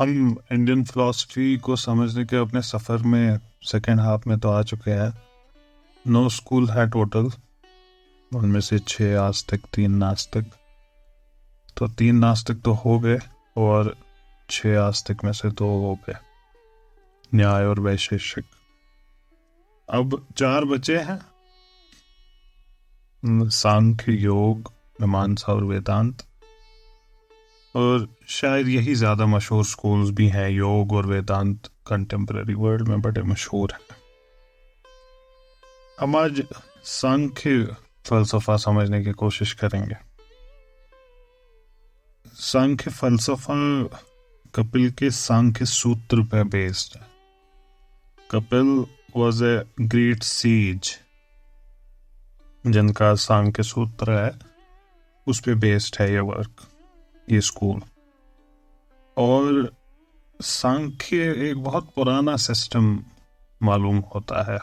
हम Indian philosophy को समझने के अपने सफ़र में सेकेंड हाफ में तो आ चुके हैं। 9 स्कूल है टोटल, उनमें से 6 आस्तिक 3 नास्तिक। तो 3 नास्तिक तो हो गए और 6 आस्तिक में से 2 हो गए, न्याय और वैशेषिक। अब 4 बचे हैं, सांख्य, योग, मीमांसा और वेदांत। और शायद यही ज़्यादा मशहूर स्कूल्स भी हैं, योग और वेदांत कंटेम्प्रेरी वर्ल्ड में बड़े मशहूर हैं। हम आज सांख्य फलसफा समझने की कोशिश करेंगे। सांख्य फलसफा कपिल के सांख्य सूत्र पर बेस्ड है। Kapil was a great sage जिनका सांख्य सूत्र है, उस पे बेस्ड है ये वर्क, ये स्कूल। और सांख्य एक बहुत पुराना सिस्टम मालूम होता है,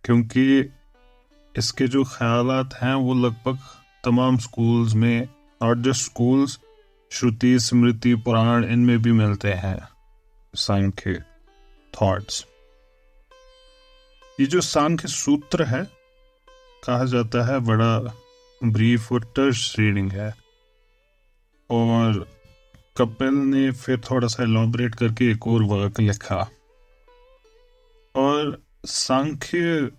क्योंकि इसके जो ख्यालात हैं वो लगभग तमाम स्कूल्स में, और जो स्कूल्स श्रुति, स्मृति, पुराण, इनमें भी मिलते हैं सांख्य थॉट्स। ये जो सांख्य सूत्र है, कहा जाता है बड़ा ब्रीफ और टर्स रीडिंग है, और कपिल ने फिर थोड़ा सा एलॉबरेट करके एक और वर्क लिखा। और सांख्य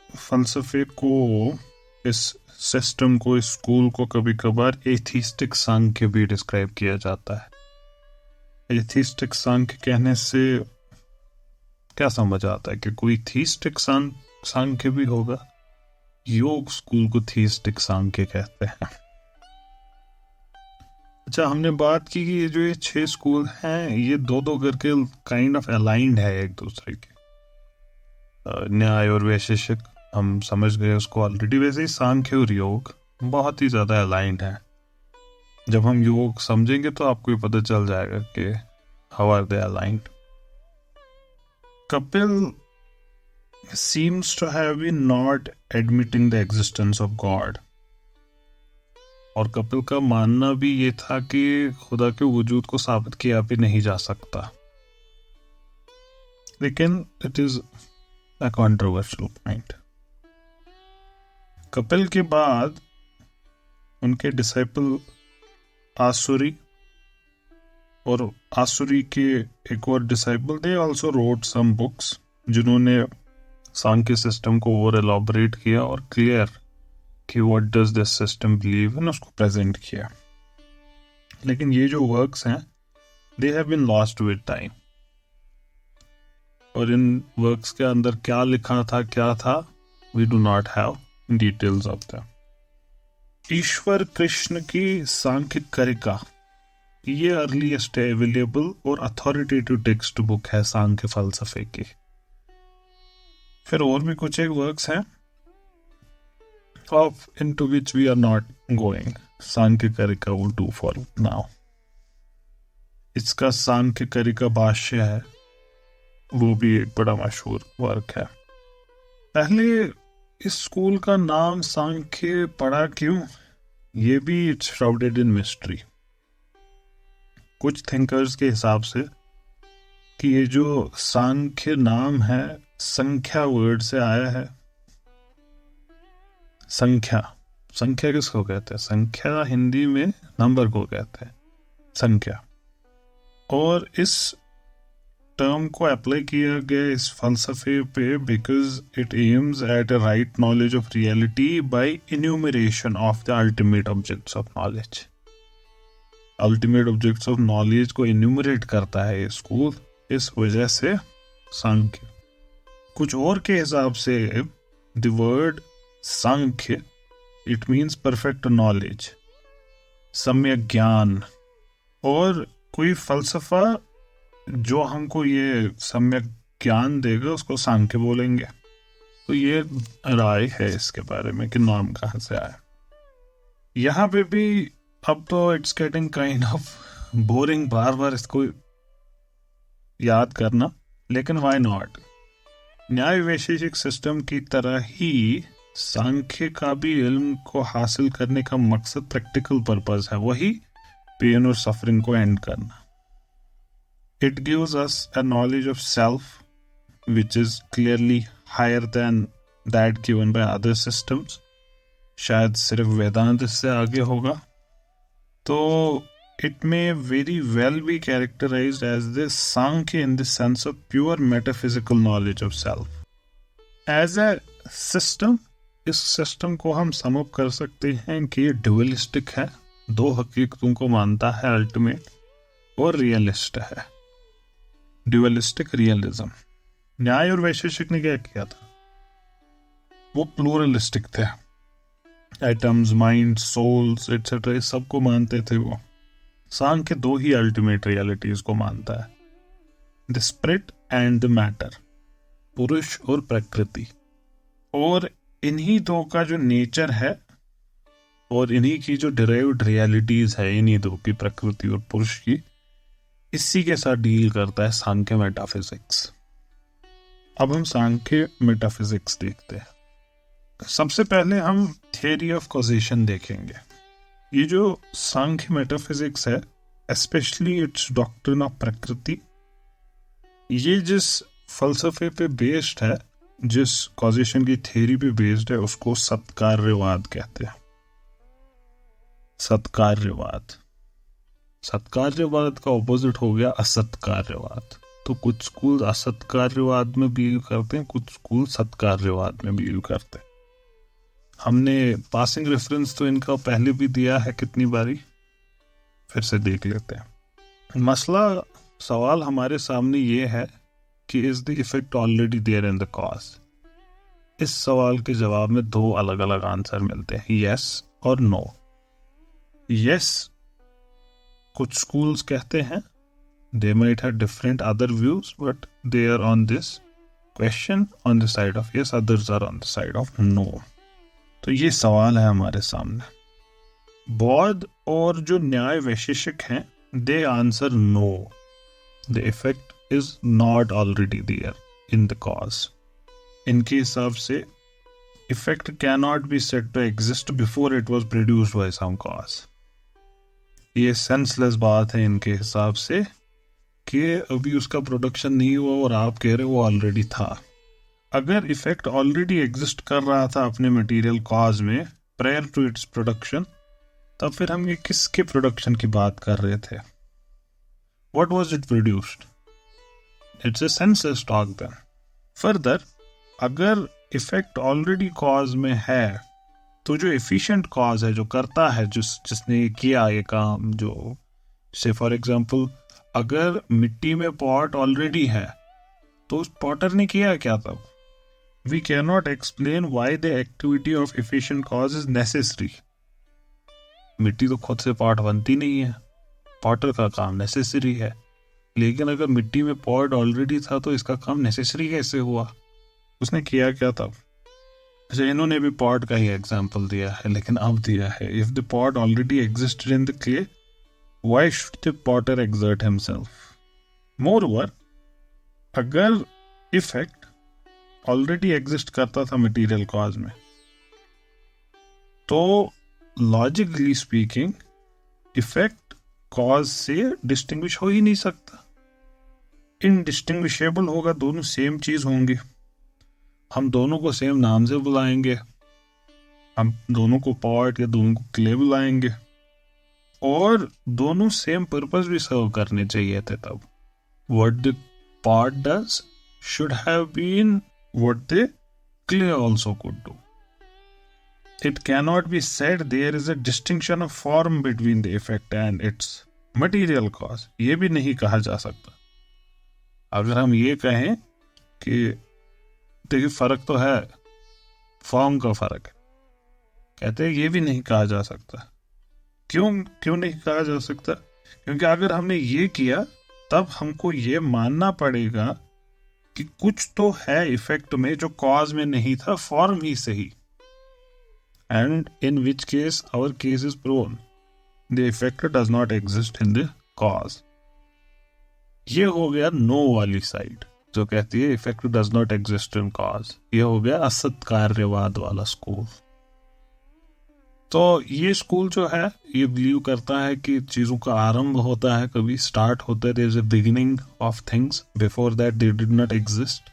फलसफे को, इस सिस्टम को, इस स्कूल को कभी कभार एथिस्टिक सांख्य भी डिस्क्राइब किया जाता है। एथिस्टिक सांख्य कहने से क्या समझ आता है कि कोई थीस्टिक सांख्य भी होगा। योग स्कूल को थीस्टिक सांख्य कहते हैं। अच्छा, हमने बात की कि ये जो ये 6 स्कूल हैं, ये 2-2 करके काइंड ऑफ अलाइंड है एक दूसरे के। न्याय और वैशेषिक हम समझ गए उसको ऑलरेडी। वैसे ही सांख्य और योग बहुत ही ज्यादा अलाइंड है। जब हम योग समझेंगे तो आपको ये पता चल जाएगा कि how are they aligned. Kapil seems to have been not admitting the existence of God। और कपिल का मानना भी ये था कि खुदा के वजूद को साबित किया भी नहीं जा सकता। लेकिन it is a controversial point. Kapil के बाद उनके डिसाइपल आसुरी, और आसुरी के एक और disciple, they also wrote some books जिन्होंने सांख्य सिस्टम को और एलॉबरेट किया और क्लियर कि what does this system believe in, उसको प्रेजेंट किया। लेकिन ये जो वर्क्स हैं, they have been lost with time. और इन वर्क्स के अंदर क्या लिखा था, क्या था, we do not have details of that. Ishvara Krishna की सांख्य कारिका, ये अर्लीस्ट अवेलेबल और अथॉरिटेटिव टेक्स्ट बुक है सांख्य फलसफे की। फिर और भी कुछ एक वर्क्स हैं of into which we are not going. सांख्य कारिका will do for now। इसका सांख्य कारिका भाष्य है, वो भी एक बड़ा मशहूर वर्क है। पहले इस स्कूल का नाम सांख्य पड़ा क्यों, ये भी इट्स श्राउडेड इन मिस्ट्री। कुछ थिंकर्स के हिसाब से कि ये जो सांख्य नाम है, संख्या वर्ड से आया है। संख्या किसको कहते हैं? संख्या हिंदी में नंबर को कहते हैं, संख्या। और इस टर्म को अप्लाई किया गया इस फलसफे पे because it aims at a right knowledge of reality by enumeration of the ultimate objects of knowledge. Ultimate objects of knowledge को इन्यूमरेट करता है ये स्कूल, इस वजह से सांख्य। कुछ और के हिसाब से the word Sankhya, it means perfect knowledge, सम्यक ज्ञान। और कोई फलसफा जो हमको ये सम्यक ज्ञान देगा उसको सांख्य बोलेंगे। तो ये राय है इसके बारे में कि नाम कहाँ से आया। यहाँ पे भी अब तो it's getting kind of boring बार बार इसको याद करना, लेकिन व्हाई नॉट। न्याय वैशेषिक सिस्टम की तरह ही सांख्य का भी इल्म को हासिल करने का मकसद प्रैक्टिकल पर्पस है, वही पेन और सफरिंग को एंड करना। It gives us a knowledge of self which is clearly higher than that given by other systems. शायद सिर्फ वेदांत इससे आगे होगा. तो it may very well be characterized as the Sankhya in the sense of pure metaphysical knowledge of self. As a system, इस system को हम sum up कर सकते हैं कि ये ड्यूअलिस्टिक है, दो हकीकतों को मानता है अल्टीमेट, और रियलिस्ट है. ड्यूअलिस्टिक रियलिज्म. न्याय और वैशेषिक ने क्या किया था? वो प्लूरलिस्टिक थे. एटम्स, माइंड, सोल्स एटसेट्रा सबको मानते थे वो. सांख्य दो ही अल्टीमेट रियलिटीज को मानता है, the spirit and the matter, पुरुष और प्रकृति. और इन्हीं दो का जो नेचर है और इन्हीं की जो डिराइव्ड रियलिटीज है, इन्हीं दो की, प्रकृति और पुरुष की, इसी के साथ डील करता है सांख्य मेटाफिजिक्स. अब हम सांख्य मेटाफिजिक्स देखते हैं. सबसे पहले हम थियरी ऑफ कॉजेशन देखेंगे. ये जो सांख्य मेटाफिजिक्स है, स्पेशली इट्स डॉक्ट्रिन ऑफ प्रकृति, ये जिस फलसफे पे बेस्ड है, जिस कॉजेशन की थियरी पे बेस्ड है, उसको सत्कार्यवाद कहते हैं. सत्कार्यवाद. सत्कार्यवाद का ऑपोजिट हो गया असत्कार्यवाद. तो कुछ स्कूल असत्कार्यवाद में बिलीव करते हैं, कुछ स्कूल सत्कार्यवाद में बिलीव करते हैं. हमने पासिंग रेफरेंस तो इनका पहले भी दिया है कितनी बारी, फिर से देख लेते हैं. मसला, सवाल हमारे सामने ये है कि is the effect already there in the cause. इस सवाल के जवाब में दो अलग अलग आंसर मिलते हैं, यस और नो. यस कुछ स्कूल्स कहते हैं, they might have different other views, but they are on this question on the side of yes, others are on the side of no. तो ये सवाल है हमारे सामने. बौद्ध और जो न्याय वैशेषिक हैं, they answer no. The effect is not already there in the cause. इनके हिसाब से effect cannot be said to exist before it was produced by some cause. ये सेंसलेस बात है इनके हिसाब से कि अभी उसका प्रोडक्शन नहीं हुआ और आप कह रहे वो ऑलरेडी था. अगर इफेक्ट ऑलरेडी एग्जिस्ट कर रहा था अपने मटेरियल कॉज में प्रायर टू इट्स प्रोडक्शन, तब फिर हम ये किसके प्रोडक्शन की बात कर रहे थे? What was it produced? It's a senseless talk then. Further, अगर इफेक्ट ऑलरेडी कॉज में है, तो जो एफिशिएंट कॉज है, जो करता है, जिसने किया ये काम, जो से फॉर एग्जांपल अगर मिट्टी में पॉट ऑलरेडी है, तो उस पॉटर ने किया क्या तब? We can not explain why the activity of efficient cause is necessary. मिट्टी तो खुद से पॉट बनती नहीं है, पॉटर का काम नेसेसरी है. लेकिन अगर मिट्टी में पॉट ऑलरेडी था, तो इसका काम नेसेसरी कैसे हुआ? उसने किया क्या तब? अच्छा, इन्होंने भी पॉट का ही एग्जाम्पल दिया है, लेकिन अब दिया है if the pot already existed in the clay, why should the potter exert himself? Moreover, अगर इफेक्ट ऑलरेडी एग्जिस्ट करता था मटेरियल कॉज में, तो लॉजिकली स्पीकिंग इफेक्ट कॉज से डिस्टिंग्विश हो ही नहीं सकता. इनडिस्टिंग्विशेबल होगा, दोनों सेम चीज होंगी. हम दोनों को सेम नाम से बुलाएंगे, हम दोनों को पॉट या दोनों को क्ले बुलाएंगे, और दोनों सेम पर्पस भी सर्व करने चाहिए थे तब. What the pot does should have been what the clay also could do. It can not be said there is a distinction of form between the effect and its material cause. ये भी नहीं कहा जा सकता. अगर हम ये कहें कि देखिए फर्क तो है, फॉर्म का फर्क है, कहते हैं ये भी नहीं कहा जा सकता. क्यों नहीं कहा जा सकता? क्योंकि अगर हमने ये किया, तब हमको ये मानना पड़ेगा कि कुछ तो है इफेक्ट में जो कॉज में नहीं था, फॉर्म ही सही. And in which case our case is prone, the effect does not exist in the cause. ये हो गया नो वाली साइड, जो कहती है effect does not exist in cause. ये हो गया असत कार्यवाद वाला स्कूल. तो ये स्कूल जो है ये बिलीव करता है कि चीज़ों का आरंभ होता है, कभी स्टार्ट होता है, there is a beginning of things, before that they did not exist,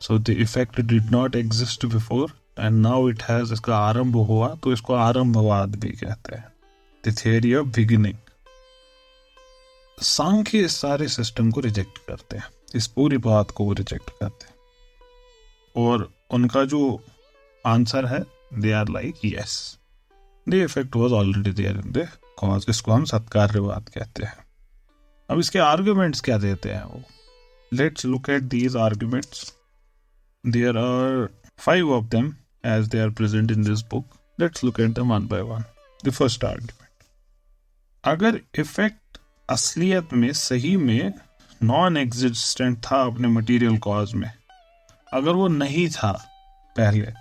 so the effect did not exist before and now it has, इसका आरंभ हुआ तो इसको आरंभवाद भी कहते हैं, the theory of beginning. Samkhya इस सारे सिस्टम को रिजेक्ट करते हैं, इस पूरी बात को वो रिजेक्ट करते हैं, और उनका जो आंसर है they are like yes the effect was already there in the cause, इसको हम सत्कार्यवाद कहते हैं। अब इसके आर्गुमेंट्स क्या देते हैं वो, let's look at these arguments, there are 5 of them as they are present in this book. Let's look at them one by one. The first argument, अगर इफेक्ट असलियत में सही में नॉन एग्जिस्टेंट था अपने मटेरियल कॉज में, अगर वो नहीं था पहले,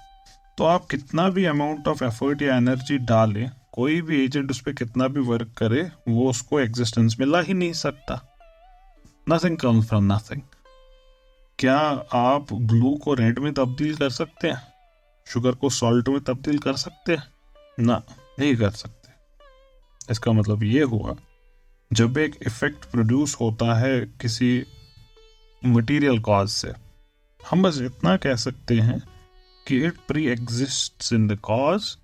तो आप कितना भी अमाउंट ऑफ एफर्ट या एनर्जी डालें, कोई भी एजेंट उस पर कितना भी वर्क करे, वो उसको एग्जिस्टेंस में ला ही नहीं सकता। Nothing comes from nothing. क्या आप ब्लू को रेड में तब्दील कर सकते हैं? शुगर को सॉल्ट में तब्दील कर सकते हैं? ना, नहीं कर सकते। इसका मतलब ये हुआ, जब एक इफेक्ट प्रोड्यूस होता है किसी मटेरियल कॉज से, हम बस इतना कह सकते हैं कि it pre exists in the cause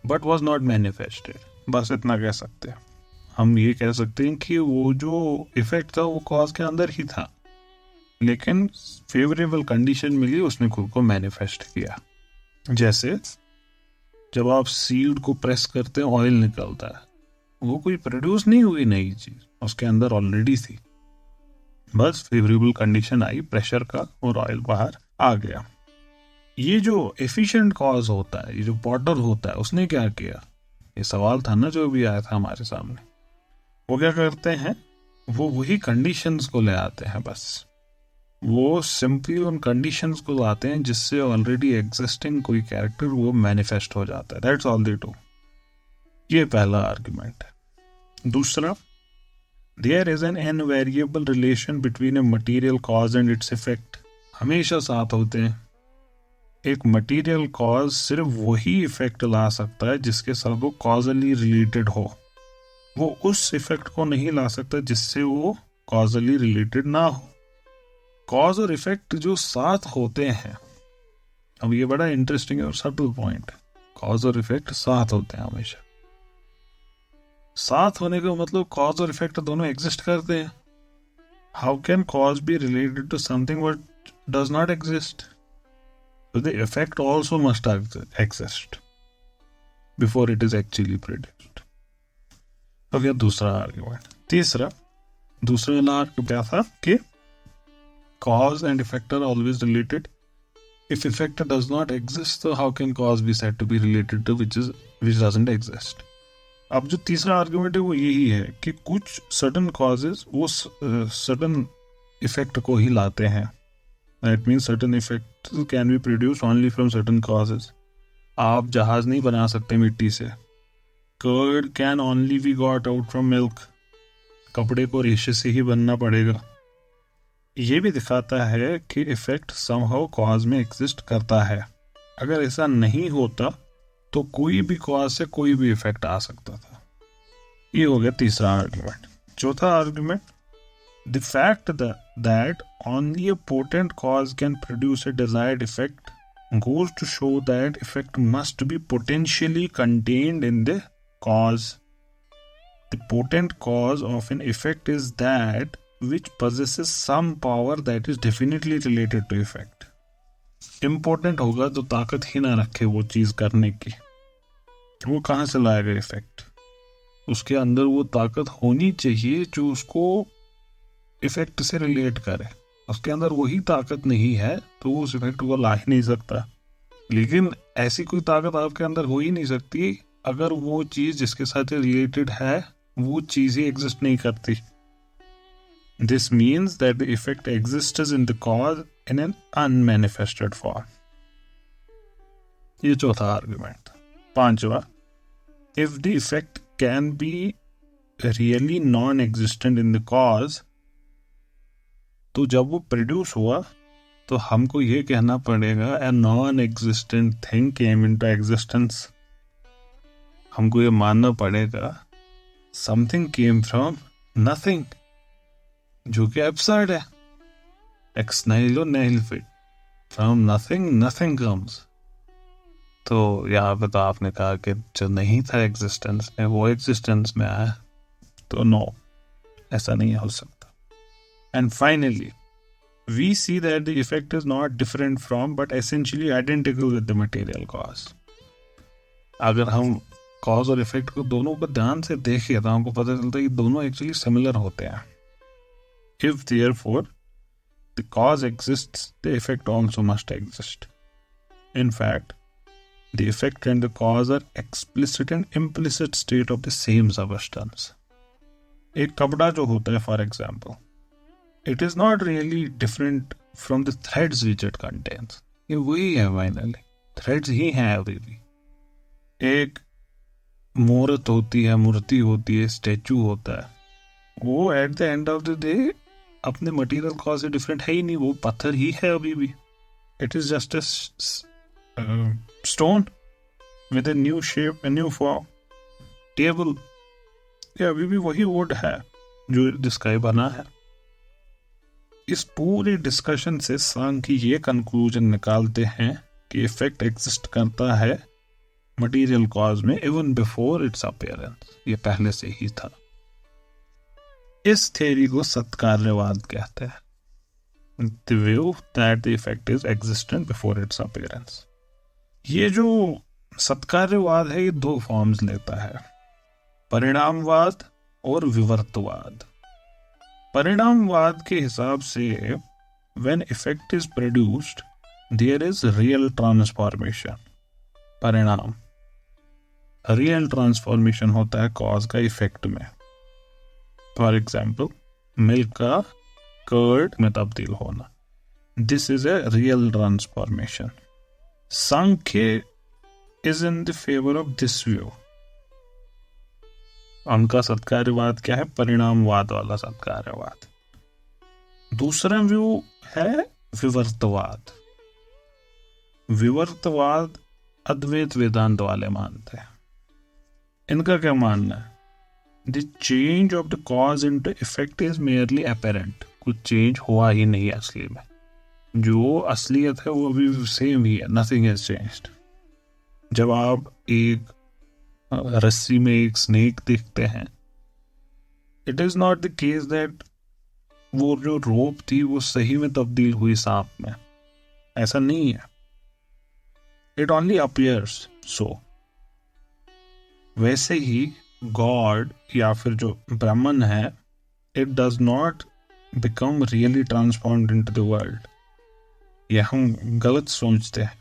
but was not manifested, बस इतना कह सकते हैं। हम ये कह सकते हैं कि वो जो इफेक्ट था वो कॉज के अंदर ही था, लेकिन फेवरेबल कंडीशन मिली, उसने खुद को मैनिफेस्ट किया। जैसे जब आप सीड को प्रेस करते हैं ऑयल निकलता है, वो कोई प्रोड्यूस नहीं हुई नई चीज, उसके अंदर ऑलरेडी थी, बस फेवरेबल कंडीशन आई प्रेशर का और ऑयल बाहर आ गया। ये जो एफिशिएंट कॉज होता है, ये जो पॉटर होता है, उसने क्या किया? ये सवाल था ना जो भी आया था हमारे सामने। वो क्या करते हैं, वो वही कंडीशंस को ले आते हैं, बस वो सिंपली उन कंडीशंस को लाते हैं जिससे ऑलरेडी एग्जिस्टिंग कोई कैरेक्टर वो मैनिफेस्ट हो जाता है। That's all they do. ये पहला आर्गुमेंट है। दूसरा, there is an invariable relation between a material cause and its effect. हमेशा साथ होते हैं। एक मटेरियल कॉज सिर्फ वही इफेक्ट ला सकता है जिसके साथ वो कॉजली रिलेटेड हो, वो उस इफेक्ट को नहीं ला सकता जिससे वो कॉजली रिलेटेड ना हो। कॉज और इफेक्ट जो साथ होते हैं, अब ये बड़ा इंटरेस्टिंग और सटल पॉइंट है, कॉज और इफेक्ट साथ होते हैं हमेशा। साथ होने का मतलब कॉज और इफेक्ट दोनों एग्जिस्ट करते हैं। How can cause be related to something what does not exist? So the effect also must exist before it is actually produced. तो क्या दूसरा आर्ग्यूमेंट। तीसरा आर्ग्यूमेंट क्या था कि cause and effect are always related. If effect does not exist, so how can cause be said to be related to which doesn't exist? अब जो तीसरा आर्ग्यूमेंट है वो यही है कि कुछ certain causes वो certain effect को ही लाते हैं। That means certain effects can be produced only from certain causes. आप जहाज नहीं बना सकते मिट्टी से। Curd can only be got out from milk. कपड़े को रेशे से ही बनना पड़ेगा। ये भी दिखाता है कि इफेक्ट somehow कॉज में एग्जिस्ट करता है। अगर ऐसा नहीं होता तो कोई भी कॉज से कोई भी इफेक्ट आ सकता था। ये हो गया तीसरा आर्ग्यूमेंट। चौथा argument, the fact that only a potent cause can produce a desired effect goes to show that effect must be potentially contained in the cause. The potent cause of an effect is that which possesses some power that is definitely related to effect. Important होगा तो ताकत ही ना रखे वो चीज करने की, वो कहाँ से लाएगा इफेक्ट? उसके अंदर वो ताकत होनी चाहिए जो उसको इफेक्ट से रिलेट करे। उसके अंदर वही ताकत नहीं है तो वो उस इफेक्ट को ला ही नहीं सकता। लेकिन ऐसी कोई ताकत आपके अंदर हो ही नहीं सकती अगर वो चीज जिसके साथ रिलेटेड है वो चीज ही एग्जिस्ट नहीं करती। This means that the effect exists in the cause in an unmanifested form. ये चौथा आर्गुमेंट था। पांचवा, if the effect can be really non existent in the cause, तो जब वो प्रोड्यूस हुआ तो हमको ये कहना पड़ेगा a non existent thing came into existence. हमको ये मानना पड़ेगा समथिंग केम फ्रॉम नथिंग, जो कि एब्सर्ड है। X nylo Nile fit, from nothing nothing comes. तो यहाँ पे तो आपने कहा कि जो नहीं था एग्जिस्टेंस में वो एग्जिस्टेंस में आया, तो नो, ऐसा नहीं हो सकता। And finally we see that the effect is not different from but essentially identical with the material cause. अगर हम कॉज और इफेक्ट को दोनों को ध्यान से देखें तो हमको पता चलता है कि दोनों एक्चुअली सिमिलर होते हैं। If therefore the cause exists, the effect also must exist. In fact, the effect and the cause are explicit and implicit state of the same substance. एक कपड़ा जो होता है, for example, it is not really different from the threads which it contains. ये वही है finally, threads ही हैं अभी भी। एक मूर्त होती है, मूर्ति होती है, स्टैचू होता है, वो at the end of the day अपने मटेरियल कॉज से डिफरेंट है ही नहीं, वो पत्थर ही है अभी भी। It is just a stone with a new shape, a new form. Table, ये अभी भी वही वुड है जो जिसका ये बना है। इस पूरे डिस्कशन से सांख्य ये कंक्लूजन निकालते हैं कि इफेक्ट एग्जिस्ट करता है मटेरियल कॉज में इवन बिफोर इट्स अपीयरेंस, ये पहले से ही था। इस थ्योरी को सत्कार्यवाद कहते हैं, the view that the effect is existent before it's appearance. ये जो सत्कार्यवाद है ये दो फॉर्म्स लेता है, परिणामवाद और विवर्तवाद। परिणामवाद के हिसाब से when effect is produced there is real transformation। परिणाम, रियल ट्रांसफॉर्मेशन होता है कॉज का इफेक्ट में। फॉर एग्जाम्पल मिल्क का कर्ड में तब्दील होना, this is a real transformation. Sankhya is in the favour of this view. उनका सत्कार्यवाद क्या है? परिणामवाद वाला सत्कार्यवाद। दूसरा व्यू है विवर्तवाद। विवर्तवाद अद्वैत वेदांत वाले मानते हैं। इनका क्या मानना है? The change of the cause into effect is merely apparent. कुछ चेंज हुआ ही नहीं असली में, जो असलियत है वो अभी सेम ही है, नथिंग हैज चेंज्ड। जब आप एक रस्सी में एक स्नेक देखते हैं, it is not the case that वो जो रोप थी वो सही में तब्दील हुई सांप में, ऐसा नहीं है। इट ओनली अपीयर्स सो। वैसे ही गॉड या फिर जो ब्राह्मण है, it does not become really transformed into the world. ये हम गलत सोचते हैं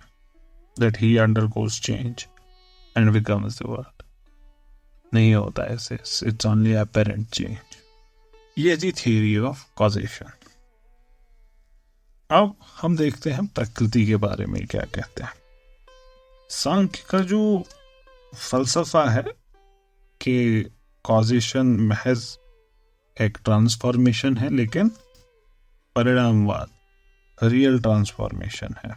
that he undergoes change and becomes the world. नहीं होता ऐसे, इट्स ओनली अपीरेंट चेंज। ये जी थ्योरी ऑफ कॉजेशन। अब हम देखते हैं प्रकृति के बारे में क्या कहते हैं। सांख्य का जो फलसफा है कि कॉजेशन महज एक ट्रांसफॉर्मेशन है, लेकिन परिणामवाद रियल ट्रांसफॉर्मेशन है।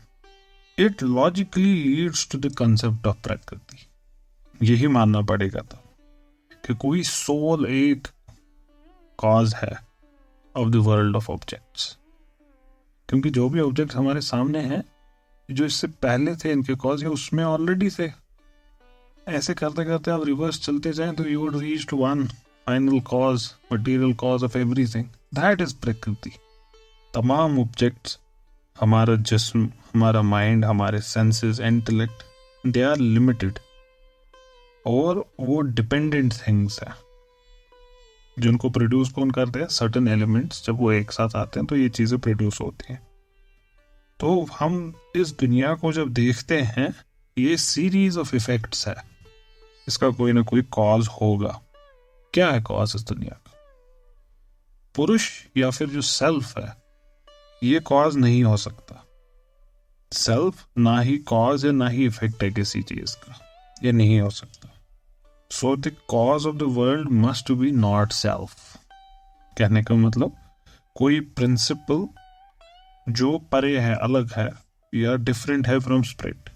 It logically leads to the concept of Prakriti. यही मानना पड़ेगा था कि कोई सोल एक कॉज है of the world of objects, क्योंकि जो भी ऑब्जेक्ट हमारे सामने हैं, जो इससे पहले थे इनके कॉज, ये उसमें ऑलरेडी थे। ऐसे करते करते आप रिवर्स चलते जाएं तो you would reach to one final cause, material cause of everything, that is Prakriti. तमाम ऑब्जेक्ट्स, हमारा जिस्म, हमारा माइंड, हमारे senses, intellect, they are limited और वो डिपेंडेंट थिंग्स है जिनको प्रोड्यूस कौन करते हैं? Certain elements. जब वो एक साथ आते हैं तो ये चीज़ें प्रोड्यूस होती हैं। तो हम इस दुनिया को जब देखते हैं, ये सीरीज ऑफ इफेक्ट्स है, इसका कोई ना कोई कॉज होगा। क्या है कॉज इस दुनिया का? पुरुष या फिर जो सेल्फ है, ये कॉज नहीं हो सकता। सेल्फ ना ही कॉज है ना ही इफेक्ट है किसी चीज का, ये नहीं हो सकता। So the cause of the world must be not self. कहने का मतलब कोई प्रिंसिपल जो परे है, अलग है, या डिफरेंट है from spirit,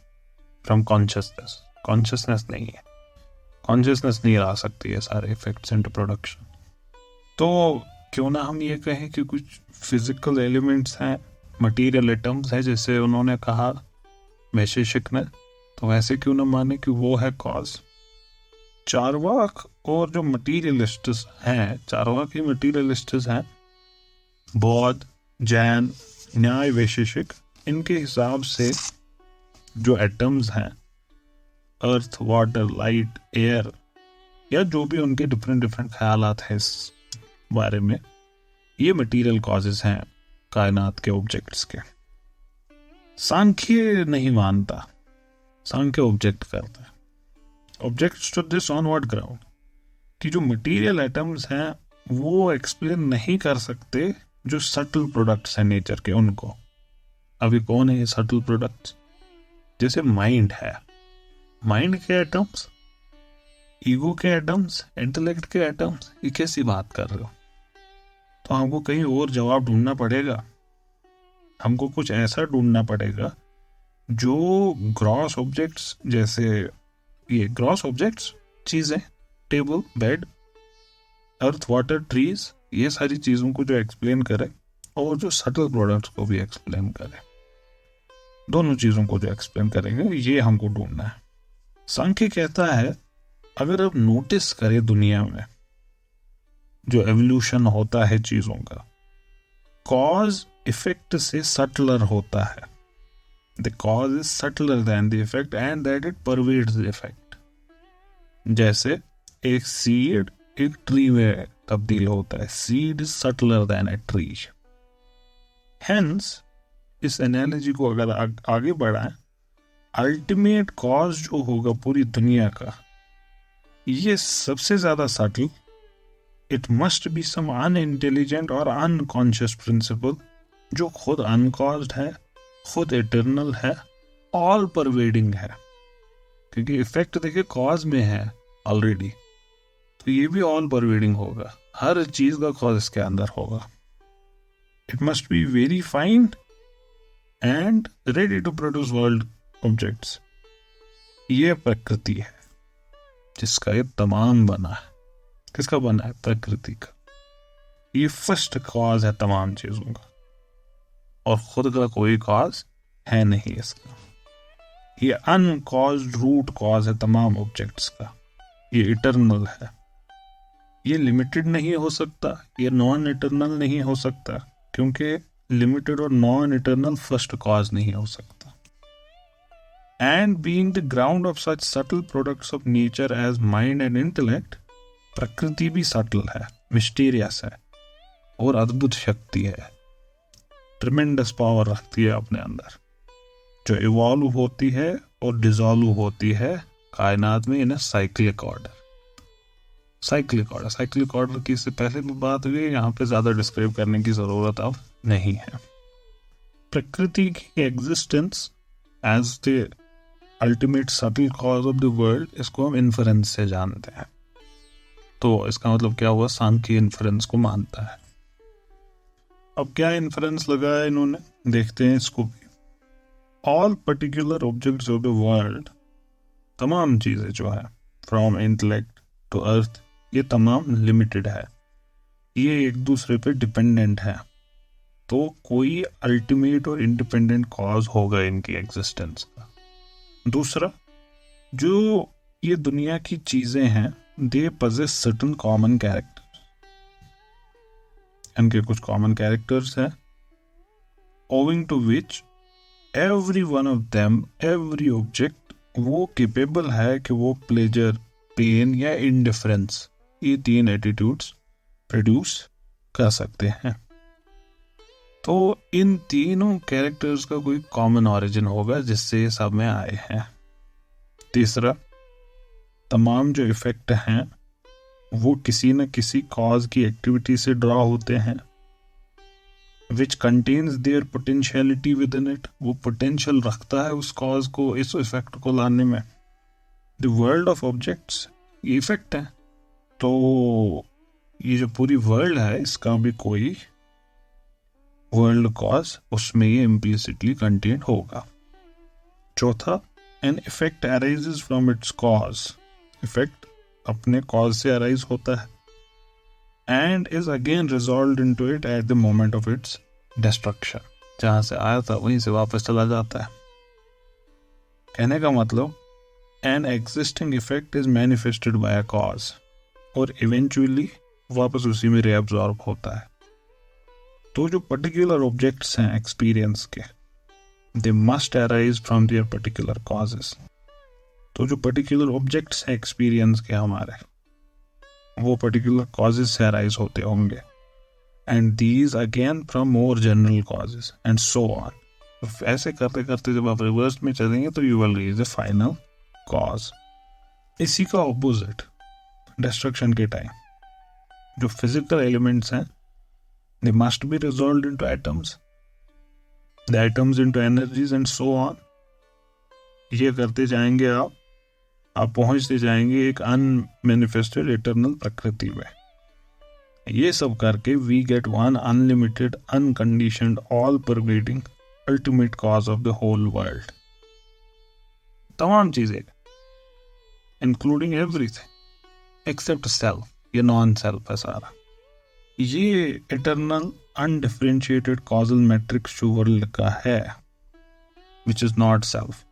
from consciousness. Consciousness नहीं है, कॉन्शियसनेस नहीं ला सकती है सारे इफेक्ट्स इनटू प्रोडक्शन। तो क्यों ना हम ये कहें कि कुछ फिजिकल एलिमेंट्स हैं, मटेरियल एटम्स हैं, जैसे उन्होंने कहा वैशेषिक ने, तो वैसे क्यों ना माने कि वो है कॉज। चार्वाक और जो मटीरियलिस्ट्स हैं, चार्वाक ही मटीरियलिस्ट्स हैं, बौद्ध, जैन, न्याय वैशेषिक, इनके हिसाब से जो एटम्स हैं, अर्थ, वाटर, लाइट, एयर, या जो भी उनके डिफरेंट डिफरेंट ख्यालात हैं इस बारे में, ये मटेरियल कॉजेज हैं कायनात के ऑब्जेक्ट्स के। सांख्य नहीं मानता, सांख्य ऑब्जेक्ट करता है। Objects to this on what ground, कि जो मटेरियल एटम्स हैं वो एक्सप्लेन नहीं कर सकते जो सटल प्रोडक्ट्स हैं नेचर के, उनको। अभी कौन है ये सटल प्रोडक्ट्स? जैसे माइंड है, माइंड के एटम्स, ईगो के एटम्स, इंटेलेक्ट के एटम्स, ये कैसी बात कर रहे हो? तो हमको कहीं और जवाब ढूंढना पड़ेगा, हमको कुछ ऐसा ढूंढना पड़ेगा जो ग्रॉस ऑब्जेक्ट्स, जैसे ये ग्रॉस ऑब्जेक्ट्स, चीजें, टेबल, बेड, अर्थ, वाटर, ट्रीज, ये सारी चीजों को जो एक्सप्लेन करे, और जो सटल प्रोडक्ट्स को भी एक्सप्लेन करे, दोनों चीजों को जो एक्सप्लेन करेंगे, ये हमको ढूंढना है। सांख्य कहता है अगर आप नोटिस करें दुनिया में जो एवोल्यूशन होता है चीजों का, कॉज इफेक्ट से सटलर होता है। The cause is subtler than the effect and that it pervades the effect. जैसे एक सीड एक ट्री में तब्दील होता है, seed is subtler than a tree. Hence इस एनालॉजी को अगर आगे बढ़ाएं, अल्टीमेट कॉज जो होगा पूरी दुनिया का, ये सबसे ज्यादा subtle, it must be some unintelligent और अनकॉन्शियस प्रिंसिपल जो खुद अनकॉज्ड है, खुद इटर्नल है, ऑल परवेडिंग है। क्योंकि इफेक्ट देखिए कॉज में है ऑलरेडी, तो ये भी ऑल परवेडिंग होगा, हर चीज का कॉज इसके अंदर होगा। It must be very fine and ready to produce world objects. ये प्रकृति है जिसका ये तमाम बना है। किसका बना है? प्रकृति का। ये फर्स्ट कॉज है तमाम चीजों का, और खुद का कोई कॉज है नहीं इसका। ये अनकॉज्ड रूट कॉज है तमाम ऑब्जेक्ट्स का। ये इटर्नल है, ये लिमिटेड नहीं हो सकता, ये नॉन इटर्नल नहीं हो सकता, क्योंकि लिमिटेड और नॉन इटर्नल फर्स्ट कॉज नहीं हो सकता। And being the ground of such subtle products of nature as mind and intellect, Prakriti भी सटल है, मिस्टीरियस है, और अद्भुत शक्ति है, ट्रिमेंडस पावर रखती है अपने अंदर, जो इवॉल्व होती है और डिसॉल्व होती है कायनात में इन साइक्लिक ऑर्डर। साइक्लिक ऑर्डर की इससे पहले भी बात हुई, यहाँ पे ज्यादा डिस्क्राइब करने की जरूरत अब नहीं है। प्रकृति की existence as the ultimate subtle cause of the world, इसको हम इन्फरेंस से जानते हैं। तो इसका मतलब क्या हुआ? सांख्य इन्फरेंस को मानता है। अब क्या इन्फरेंस लगाया इन्होंने, देखते हैं इसको भी। All particular objects of the world, तमाम चीजें जो है फ्रॉम इंटेलेक्ट टू अर्थ, ये तमाम लिमिटेड है, ये एक दूसरे पे डिपेंडेंट है। तो कोई अल्टीमेट और इंडिपेंडेंट कॉज होगा इनकी एग्जिस्टेंस का। दूसरा, जो ये दुनिया की चीजें हैं, they possess certain common characters, इनके कुछ कॉमन कैरेक्टर्स हैं, owing to which every one of them, every object, वो केपेबल है कि वो प्लेजर, पेन या इंडिफरेंस, ये तीन एटीट्यूड्स प्रोड्यूस कर सकते हैं। तो इन तीनों कैरेक्टर्स का कोई कॉमन ओरिजिन होगा जिससे सब में आए हैं। तीसरा, तमाम जो इफेक्ट हैं वो किसी न किसी कॉज की एक्टिविटी से ड्रॉ होते हैं, which contains their potentiality within it, वो पोटेंशियल रखता है उस कॉज को, इस इफेक्ट को लाने में। द वर्ल्ड ऑफ ऑब्जेक्ट्स, ये इफेक्ट है, तो ये जो पूरी वर्ल्ड है इसका भी कोई वर्ल्ड कॉज उसमें ये इम्प्लिसिटली कंटेन होगा। चौथा, an effect arises from its cause, effect अपने कॉज से अराइज होता है and is again resolve into it at the moment of its destruction. जहां से आया था वहीं से वापस चला जाता है। कहने का मतलब an existing effect is manifested by a cause और इवेंचुअली वापस उसी में रिएब्सॉर्ब होता है। तो जो पर्टिकुलर ऑब्जेक्ट्स हैं एक्सपीरियंस के, they must arise from there particular causes. तो जो पर्टिकुलर ऑब्जेक्ट्स हैं एक्सपीरियंस के हमारे, वो पर्टिकुलर कॉजेस से अराइज होते होंगे and these again from more general causes and so on. ऐसे करते करते जब आप रिवर्स में चलेंगे तो you will reach the final cause. इसी का ऑपोजिट डिस्ट्रक्शन के टाइम जो फिजिकल एलिमेंट्स हैं, they must be resolved into atoms, the atoms into energies and so on। ये करते जाएंगे आप पहुंचते जाएंगे एक अनमैनिफेस्टेड इटर्नल प्रकृति में। ये सब करके we get one unlimited unconditioned all pervading ultimate cause of the whole world. तमाम चीजें इंक्लूडिंग एवरीथिंग एक्सेप्ट सेल्फ, ये नॉन सेल्फ है सारा। ये इटर्नल अनडिफरेंशिएटेड कॉजल मैट्रिक्स जो वर्ल्ड का है, विच इज नॉट सेल्फ,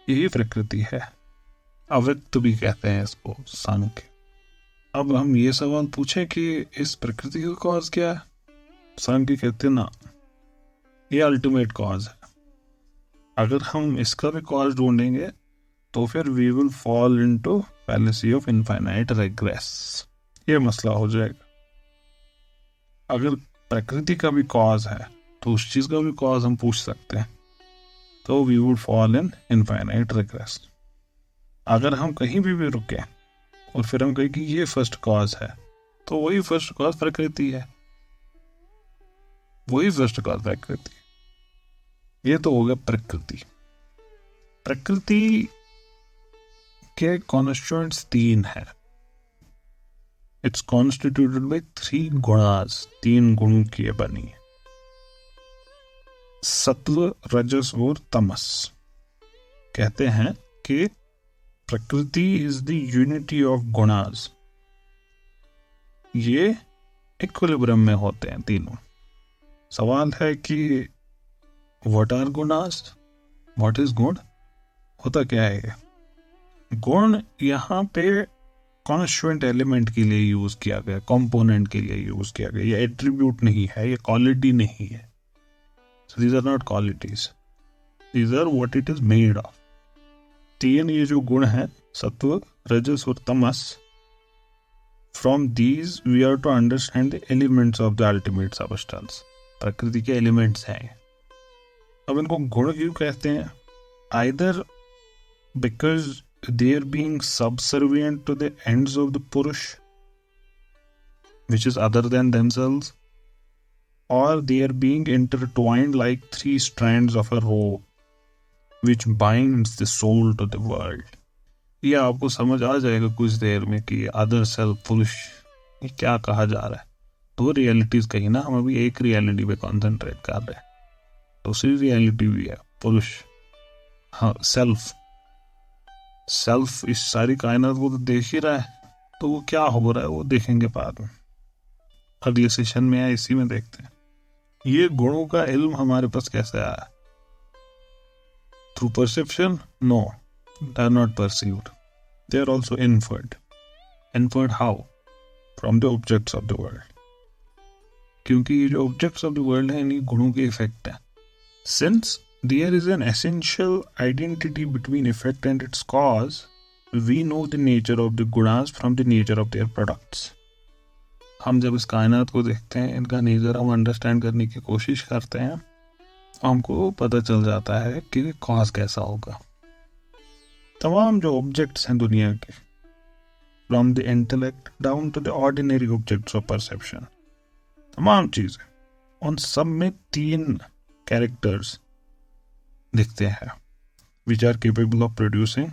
यही प्रकृति है। अव्यक्त भी कहते हैं इसको सांख्य। अब हम ये सवाल पूछें कि इस प्रकृति का कॉज क्या है, सांख्य कहते हैं ना, ये अल्टीमेट कॉज है। अगर हम इसका भी कॉज ढूंढेंगे तो फिर we will fall into fallacy of infinite regress. ये मसला हो जाएगा। अगर प्रकृति का भी कॉज है तो उस चीज का भी कॉज हम पूछ सकते हैं, तो we would fall in infinite regress. अगर हम कहीं भी रुके और फिर हम कहें कि ये फर्स्ट कॉज है, तो वही फर्स्ट कॉज प्रकृति है, वही फर्स्ट कॉज प्रकृति। ये तो हो गया प्रकृति। प्रकृति के कॉन्स्टिट्यूएंट्स 3 है। इट्स कॉन्स्टिट्यूटेड बाय 3 गुणास, 3 गुणों की ये बनी है, सत्व, रजस और तमस। कहते हैं कि Prakriti is the unity of gunas. ये इक्विलिब्रियम में होते हैं तीनों। सवाल है कि what are gunas, what is guna, होता क्या है ये? गुण यहाँ पे कॉन्स्टिट्यूएंट एलिमेंट के लिए यूज किया गया, कंपोनेंट के लिए यूज किया गया। ये एट्रीब्यूट नहीं है, ये क्वालिटी नहीं है। So these are not qualities, these are what it is made of। 3 ये जो गुण है, सत्व, रजस और तमस, from these we are to understand the elements of the ultimate substance। प्रकृति के एलिमेंट्स हैं। अब इनको गुण क्यों कहते हैं? either because they are being subservient to the ends of the purush, which is other than themselves, or they are being intertwined like 3 strands of a rope which binds the soul to the world। ये आपको समझ आ जाएगा कुछ देर में कि other self, पुरुष, ये क्या कहा जा रहा है। 2 रियलिटीज कहीं ना, हम अभी एक रियलिटी पे कॉन्सेंट्रेट कर रहे हैं, दूसरी रियलिटी भी है पुरुष। हाँ, सेल्फ इस सारी कायनात को तो देख ही रहा है, तो वो क्या हो रहा है वो देखेंगे बाद में, अगले सेशन में या इसी में देखते हैं। ये गुणों का इल्म हमारे पास कैसे आया? Through perception? No, they are not perceived, they are also inferred. Inferred how? From the objects of the world. क्योंकि ये जो ऑब्जेक्ट्स ऑफ द वर्ल्ड है, इन्हीं गुणों के इफेक्ट है। Since there is an essential identity between effect and its cause, we know the nature of the gunas from the nature of their products। हम जब इस कायनात को देखते हैं, इनका नेचर हम अंडरस्टैंड करने की कोशिश करते हैं, हमको पता चल जाता है कि कॉज कैसा होगा। तमाम जो ऑब्जेक्ट्स हैं दुनिया के, from the intellect down to the ordinary objects of perception, तमाम चीजें, उन सब में 3 कैरेक्टर्स दिखते हैं, which are capable of producing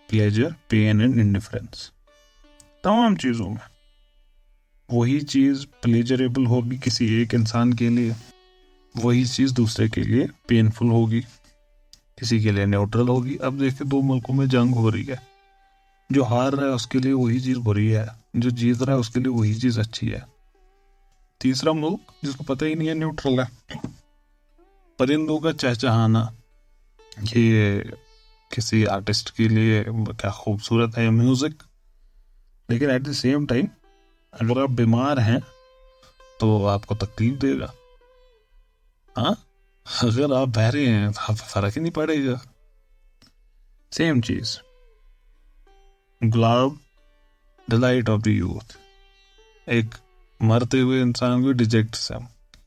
pleasure, pain and indifference. तमाम चीजों में वही चीज प्लेजरेबल होगी किसी एक इंसान के लिए, वही चीज दूसरे के लिए पेनफुल होगी, किसी के लिए न्यूट्रल होगी। अब देखिए 2 मुल्कों में जंग हो रही है, जो हार रहा है उसके लिए वही चीज बुरी है, जो जीत रहा है उसके लिए वही चीज अच्छी है। तीसरा मुल्क जिसको पता ही नहीं है, न्यूट्रल है। परिंदों का चहचहाना, ये किसी आर्टिस्ट के लिए क्या खूबसूरत है म्यूजिक, लेकिन एट द सेम टाइम अगर आप बीमार हैं तो आपको तकलीफ देगा। हाँ, अगर आप बहरे हैं तो आपको फर्क ही नहीं पड़ेगा। सेम चीज, गुलाब डिलाइट ऑफ द यूथ, एक मरते हुए इंसान को डिजेक्ट से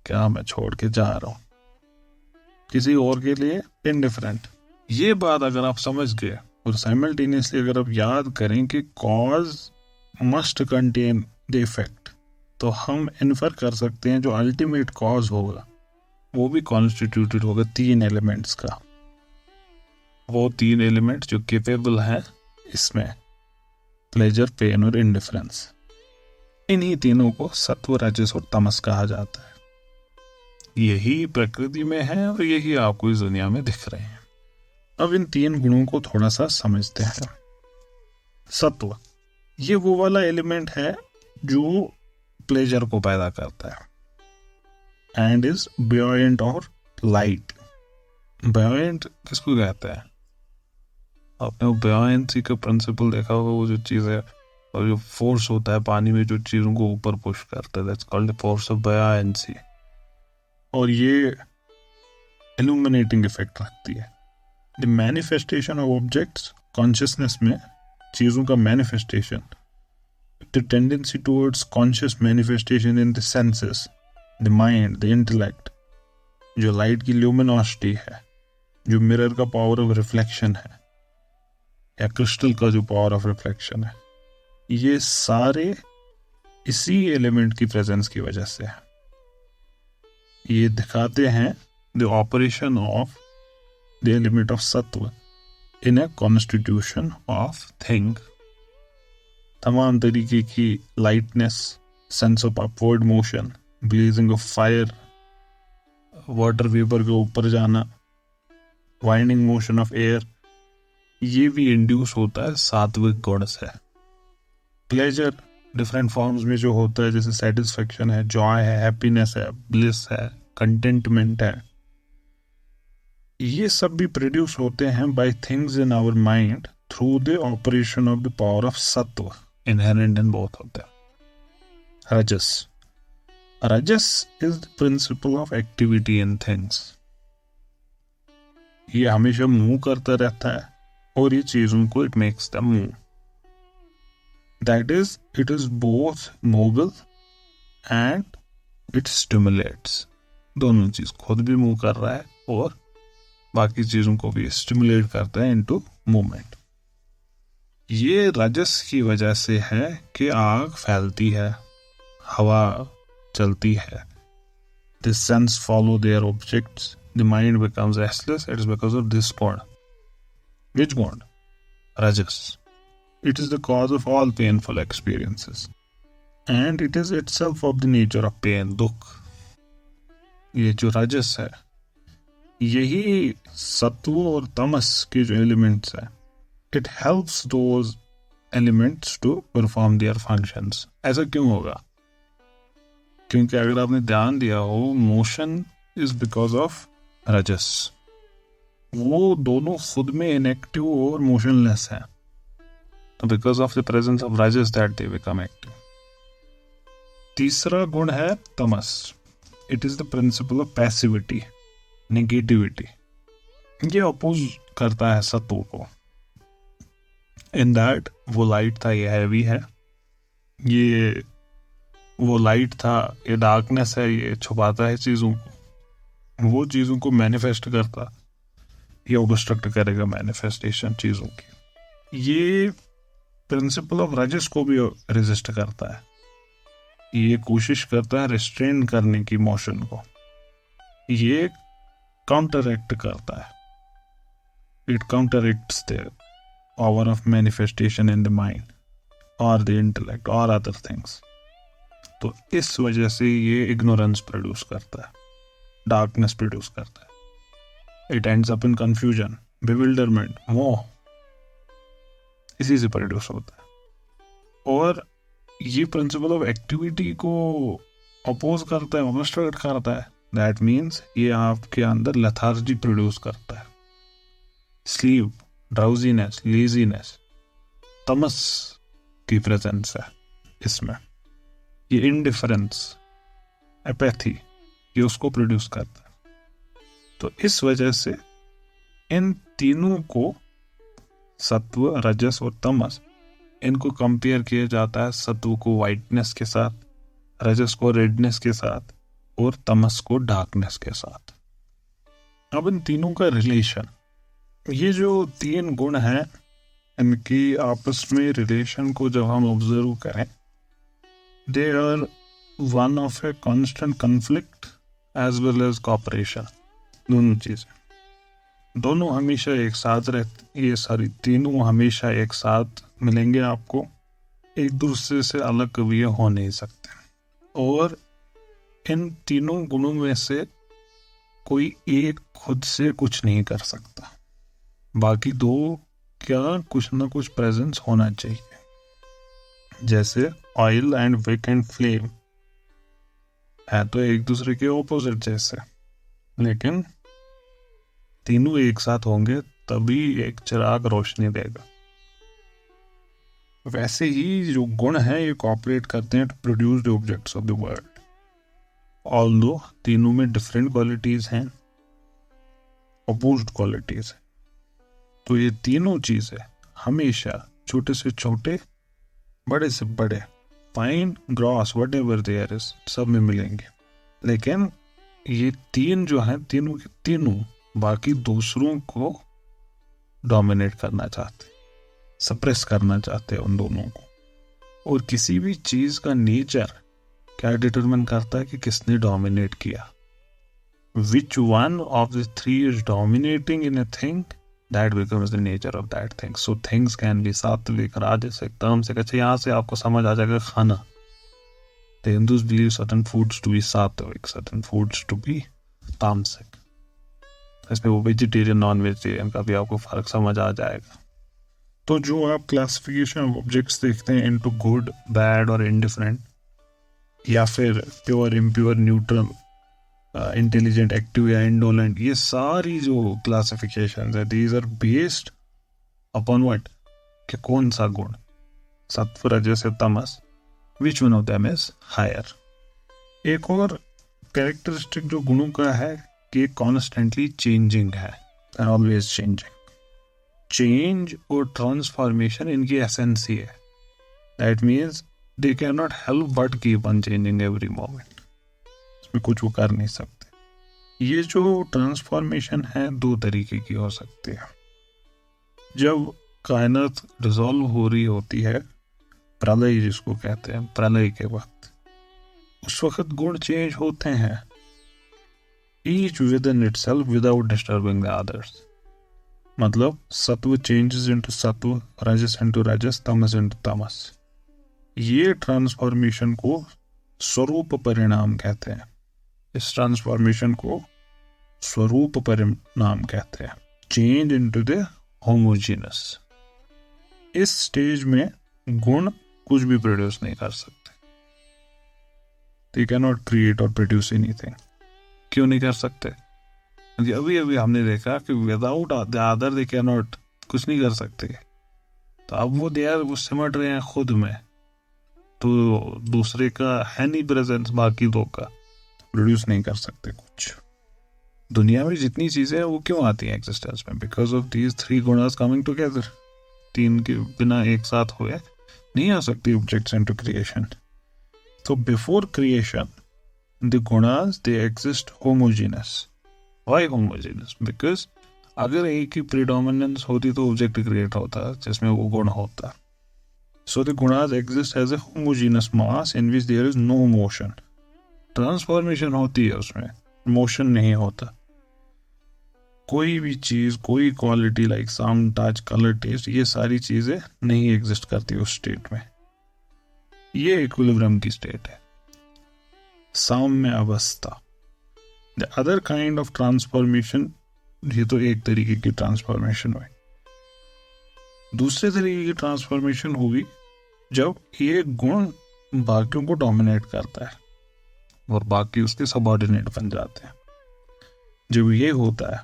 क्या मैं छोड़ के जा रहा हूं, किसी और के लिए इनडिफरेंट। ये बात अगर आप समझ गए और साइमल्टेनियसली अगर आप याद करें कि cause must contain the effect, तो हम इन्फर कर सकते हैं जो अल्टीमेट कॉज होगा वो भी कॉन्स्टिट्यूटेड होगा 3 एलिमेंट्स का। वो 3 एलिमेंट जो केपेबल हैं इसमें प्लेजर, पेन और इंडिफरेंस, इन्हीं तीनों को सत्व, रजस और तमस कहा जाता है। यही प्रकृति में है और यही आपको इस दुनिया में दिख रहे हैं। अब इन 3 गुणों को थोड़ा सा समझते हैं। सत्व, ये वो वाला एलिमेंट है जो प्लेजर को पैदा करता है एंड इज buoyant और लाइट। buoyant किसको कहते हैं? आपने वो buoyancy का प्रिंसिपल देखा होगा, वो जो चीज है और जो फोर्स होता है पानी में जो चीजों को ऊपर पुश करता है, that's called the force of buoyancy। और ये illuminating इफेक्ट रखती है। The manifestation of objects, consciousness में चीजों का manifestation, the tendency towards conscious manifestation in the senses, the mind, the intellect, जो लाइट की ल्यूमिनोसिटी है, जो मिरर का पावर ऑफ रिफ्लेक्शन है या क्रिस्टल का जो पावर ऑफ रिफ्लेक्शन है, ये सारे इसी एलिमेंट की प्रेजेंस की वजह से है। ये दिखाते हैं the operation of the element of सत्व इन ए कॉन्स्टिट्यूशन ऑफ थिंग। तमाम तरीके की lightness, sense of upward motion, blazing of fire, water vapour के ऊपर जाना, वाइंडिंग मोशन ऑफ एयर, ये भी इंड्यूस होता है सात्विक गुण से। प्लेजर डिफरेंट फॉर्म्स में जो होता है, जैसे सेटिस्फेक्शन है, जॉय है, हैप्पीनेस है, ब्लिस है, कंटेंटमेंट है, ये सब भी प्रोड्यूस होते हैं by things in our mind through the operation of the power of sattva inherent in both of them. Rajas, rajas is the principle of activity in things. ये हमेशा मूव करता रहता है और ये चीजों को it makes them move. That is, it is both movable and it stimulates. दोनों चीज, खुद भी मूव कर रहा है और बाकी चीजों को भी स्टिमुलेट करता है इनटू मूवमेंट। ये रजस की वजह से है कि आग फैलती है, हवा चलती है, the sense follow their objects, the mind becomes restless. It is because of this bond. Which bond? Rajas. It is the cause of all painful experiences. And it is itself of the nature of pain, दुख। ये जो रजस है, यही सत्व और तमस के जो एलिमेंट्स है, it helps those elements to perform their functions. ऐसा क्यों होगा? क्योंकि अगर आपने ध्यान दिया हो, मोशन इज बिकॉज ऑफ रजस। वो दोनों खुद में इनएक्टिव और मोशनलेस है, तो because of the presence of rajas that they become active. तीसरा गुण है tamas. It is the principle of passivity, negativity. ये अपोज करता है सत्व को। इन दैट वो लाइट था, ये हैवी है, ये वो लाइट था, ये डार्कनेस है, ये छुपाता है चीजों को, वो चीजों को मैनिफेस्ट करता, ये ऑब्स्ट्रक्ट करेगा मैनिफेस्टेशन चीजों की। ये प्रिंसिपल ऑफ रजस को भी रेजिस्ट करता है, ये कोशिश करता है रिस्ट्रेन करने की मोशन को, ये काउंटर एक्ट करता है, it counter acts the power of manifestation in the mind और द इंटेलेक्ट और अदर थिंग्स। तो इस वजह से ये इग्नोरेंस प्रोड्यूस करता है, डार्कनेस प्रोड्यूस करता है। It ends up in confusion, bewilderment, मोह। इसी से प्रोड्यूस होता है। और ये प्रिंसिपल ऑफ एक्टिविटी को अपोज करता है, ऑब्स्ट्रक्ट करता है। दैट मीन्स ये आपके अंदर लेथार्जी प्रोड्यूस करता है, स्लीप, ड्राउजीनेस, लेजीनेस, तमस की प्रेजेंस है इसमें। ये इंडिफरेंस, एपैथी, ये उसको प्रोड्यूस करता है। तो इस वजह से इन तीनों को, सत्व, रजस और तमस, इनको कंपेयर किया जाता है सत्व को वाइटनेस के साथ, रजस को रेडनेस के साथ और तमस को डार्कनेस के साथ। अब इन तीनों का रिलेशन, ये जो तीन गुण हैं इनकी आपस में रिलेशन को जब हम ऑब्जर्व करें, they are one of a constant conflict as well as cooperation. दोनों चीजें, दोनों हमेशा एक साथ रहते, ये सारी तीनों हमेशा एक साथ मिलेंगे आपको, एक दूसरे से अलग कभी ये हो नहीं सकते। और इन तीनों गुणों में से कोई एक खुद से कुछ नहीं कर सकता, बाकी दो क्या कुछ ना कुछ प्रेजेंस होना चाहिए। जैसे oil and wick and flame है तो एक दूसरे के ऑपोजिट जैसे, लेकिन तीनों एक साथ होंगे तभी एक चिराग रोशनी देगा। वैसे ही जो गुण हैं ये कोऑपरेट करते हैं to produce the objects of the world. Although तीनों में डिफरेंट क्वालिटीज हैं, अपोज्ड क्वालिटीज हैं, तो ये तीनों चीजें हमेशा छोटे से छोटे, बड़े से बड़े, fine, gross, whatever there is, सब में मिलेंगे। लेकिन ये तीन जो हैं, तीनों के तीनों बाकी दूसरों को डोमिनेट करना चाहते, सप्रेस करना चाहते हैं उन दोनों को। और किसी भी चीज का नेचर क्या डिटरमिन करता है कि किसने डोमिनेट किया। विच one of the three is dominating in a thing, that becomes the nature of that thing. So things can be सात्विक, राजसिक, तामसिक। अच्छा, यहाँ से आपको समझ आ जाएगा खाना। The Hindus believe certain foods to be sattvic, certain foods to be तामसिक। इसमें वो वेजिटेरियन, नॉन वेजिटेरियन का भी आपको फर्क समझ आ जाएगा। तो जो आप क्लासिफिकेशन ऑफ ऑब्जेक्ट्स देखते हैं इनटू गुड, बैड और इंडिफरेंट, या फिर pure, impure, neutral, intelligent, active या इंडोलेंट, ये सारी जो क्लासिफिकेशंस है, these are based upon what, कि कौन सा गुण, सत्व, रजस या tamas, which one of them is higher. एक और कैरेक्टरिस्टिक जो गुणों का है कि कॉन्स्टेंटली चेंजिंग है, ऑलवेज चेंजिंग। चेंज और ट्रांसफॉर्मेशन इनकी एसेंस ही है। That means they can not help but keep on changing every moment, इसमें कुछ वो कर नहीं सकते। ये जो ट्रांसफॉर्मेशन है दो तरीके की हो सकती है। जब कायनात डिसॉल्व हो रही होती है, प्रलय जिसको कहते हैं, प्रलय के वक्त, उस वक्त गुण चेंज होते हैं, each with in itself without disturbing the others. मतलब सत्व चेंजेस इनटू सत्व, रजस इनटू रजस, तमस इनटू तमस। ये ट्रांसफॉर्मेशन को स्वरूप परिणाम कहते हैं। इस ट्रांसफॉर्मेशन को स्वरूप परिणाम कहते हैं, चेंज इनटू द होमोजेनस। इस स्टेज में गुण कुछ भी प्रोड्यूस नहीं कर सकते, दे कैन नॉट क्रिएट और प्रोड्यूस एनीथिंग। क्यों नहीं कर सकते? क्योंकि अभी अभी हमने देखा कि without the other they can not, कुछ नहीं कर सकते। तो अब वो सिमट रहे हैं खुद में, तो दूसरे का है नहीं प्रेजेंस, बाकी दो का प्रोड्यूस नहीं कर सकते कुछ। दुनिया में जितनी चीजें हैं वो क्यों आती हैं एग्जिस्टेंस में? Because of these three gunas coming together. तीन के बिना एक साथ हुए नहीं आ सकती ऑब्जेक्ट्स इनटू क्रिएशन। तो before creation the gunas they exist homogeneous. Why homogeneous? Because अगर एक ही प्रीडोमिनेंस होती तो ऑब्जेक्ट क्रिएट होता जिसमें वो गुण होता। So the gunas exist as a homogeneous mass in which there is no motion. Transformation होती है उसमें, मोशन नहीं होता। कोई भी चीज, कोई quality like sound, touch, colour, taste, ये सारी चीजें नहीं एग्जिस्ट करती उस स्टेट में। ये इक्विलिब्रियम की स्टेट है, साम्य अवस्था। The other kind of transformation, ये तो एक तरीके की ट्रांसफॉर्मेशन हुई। दूसरे तरीके की ट्रांसफॉर्मेशन होगी जब ये गुण बाकियों को डोमिनेट करता है और बाकी उसके सबऑर्डिनेट बन जाते हैं। जब ये होता है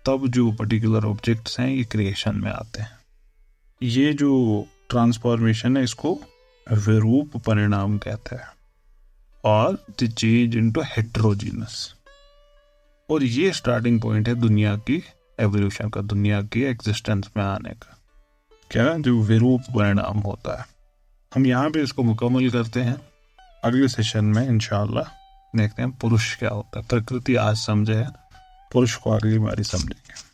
तब जो पर्टिकुलर ऑब्जेक्ट्स हैं ये क्रिएशन में आते हैं। ये जो ट्रांसफॉर्मेशन है इसको विरूप परिणाम कहते हैं और द चेंज इनटू हेट्रोजीनस। और ये स्टार्टिंग पॉइंट है दुनिया की एवोल्यूशन का, दुनिया की एग्जिस्टेंस में आने का। क्या जो विरूप परिणाम होता है, हम यहाँ पे इसको मुकम्मल करते हैं। अगले सेशन में इंशाल्लाह देखते हैं पुरुष क्या होता है। प्रकृति आज समझे है, पुरुष को अगली बारी समझेंगे।